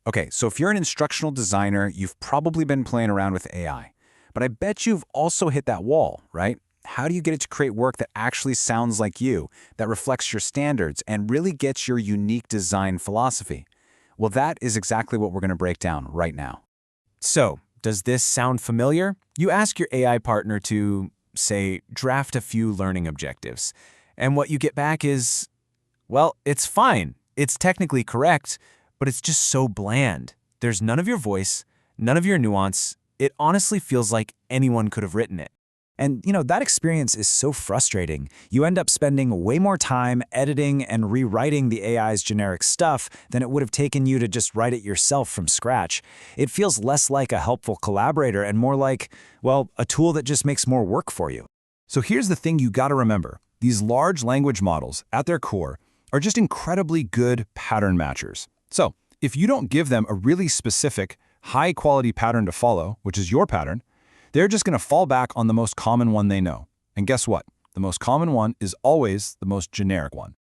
Okay, so if you're an instructional designer, you've probably been playing around with AI. But I bet you've also hit that wall, right? How do you get it to create work that actually sounds like you, that reflects your standards, and really gets your unique design philosophy? Well, that is exactly what we're going to break down right now. So, does this sound familiar? You ask your AI partner to, say, draft a few learning objectives. And what you get back is, well, it's fine. It's technically correct, but it's just so bland. There's none of your voice, none of your nuance. It honestly feels like anyone could have written it. And, that experience is so frustrating. You end up spending way more time editing and rewriting the AI's generic stuff than it would have taken you to just write it yourself from scratch. It feels less like a helpful collaborator and more like, well, a tool that just makes more work for you. So here's the thing you gotta remember. These large language models, at their core, are just incredibly good pattern matchers. So if you don't give them a really specific, high-quality pattern to follow, which is your pattern, they're just going to fall back on the most common one they know. And guess what? The most common one is always the most generic one.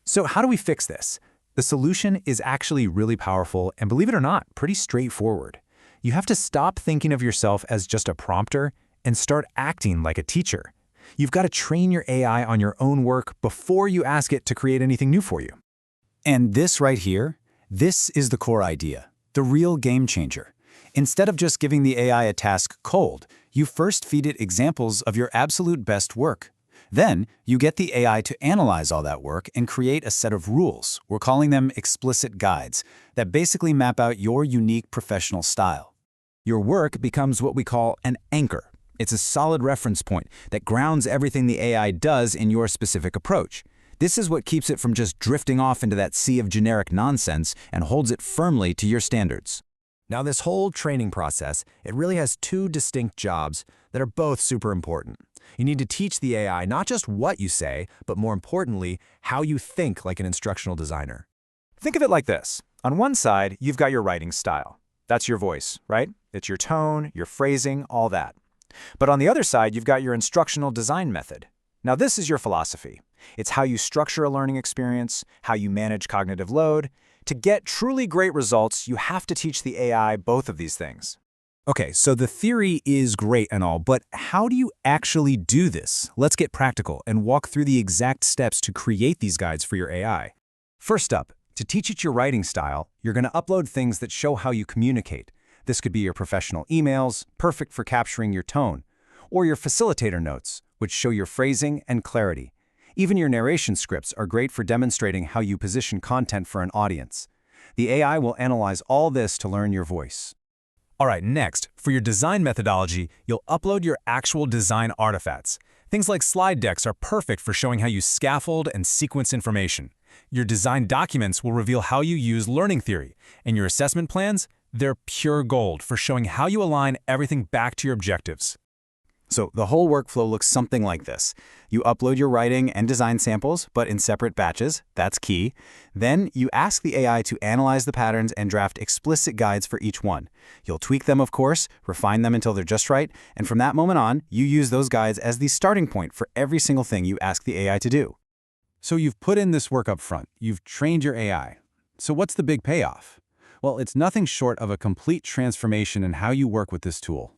So how do we fix this? The solution is actually really powerful and, believe it or not, pretty straightforward. You have to stop thinking of yourself as just a prompter and start acting like a teacher. You've got to train your AI on your own work before you ask it to create anything new for you. And this right here, this is the core idea, the real game changer. Instead of just giving the AI a task cold, you first feed it examples of your absolute best work. Then, you get the AI to analyze all that work and create a set of rules. We're calling them explicit guides that basically map out your unique professional style. Your work becomes what we call an anchor. It's a solid reference point that grounds everything the AI does in your specific approach. This is what keeps it from just drifting off into that sea of generic nonsense and holds it firmly to your standards. Now, this whole training process, it really has two distinct jobs that are both super important. You need to teach the AI not just what you say, but more importantly, how you think like an instructional designer. Think of it like this. On one side, you've got your writing style. That's your voice, right? It's your tone, your phrasing, all that. But on the other side, you've got your instructional design method. Now, this is your philosophy. It's how you structure a learning experience, how you manage cognitive load. To get truly great results, you have to teach the AI both of these things. Okay, so the theory is great and all, but how do you actually do this? Let's get practical and walk through the exact steps to create these guides for your AI. First up, to teach it your writing style, you're going to upload things that show how you communicate. This could be your professional emails, perfect for capturing your tone, or your facilitator notes, which show your phrasing and clarity. Even your narration scripts are great for demonstrating how you position content for an audience. The AI will analyze all this to learn your voice. All right, next, for your design methodology, you'll upload your actual design artifacts. Things like slide decks are perfect for showing how you scaffold and sequence information. Your design documents will reveal how you use learning theory, and your assessment plans, they're pure gold for showing how you align everything back to your objectives. So the whole workflow looks something like this. You upload your writing and design samples, but in separate batches. That's key. Then you ask the AI to analyze the patterns and draft explicit guides for each one. You'll tweak them, of course, refine them until they're just right, and from that moment on, you use those guides as the starting point for every single thing you ask the AI to do. So you've put in this work up front. You've trained your AI. So what's the big payoff? Well, it's nothing short of a complete transformation in how you work with this tool.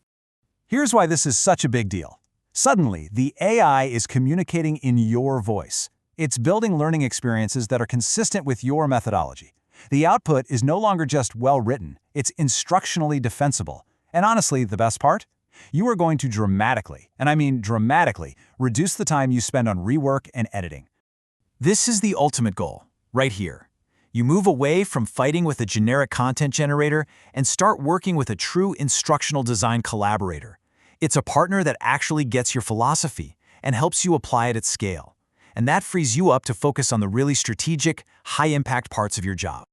Here's why this is such a big deal. Suddenly, the AI is communicating in your voice. It's building learning experiences that are consistent with your methodology. The output is no longer just well-written, it's instructionally defensible. And honestly, the best part? You are going to dramatically, and I mean dramatically, reduce the time you spend on rework and editing. This is the ultimate goal, right here. You move away from fighting with a generic content generator and start working with a true instructional design collaborator. It's a partner that actually gets your philosophy and helps you apply it at scale. And that frees you up to focus on the really strategic, high-impact parts of your job.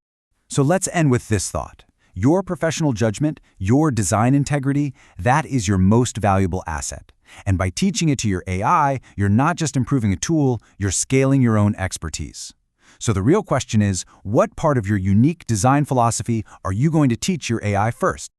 So let's end with this thought. Your professional judgment, your design integrity, that is your most valuable asset. And by teaching it to your AI, you're not just improving a tool, you're scaling your own expertise. So the real question is, what part of your unique design philosophy are you going to teach your AI first?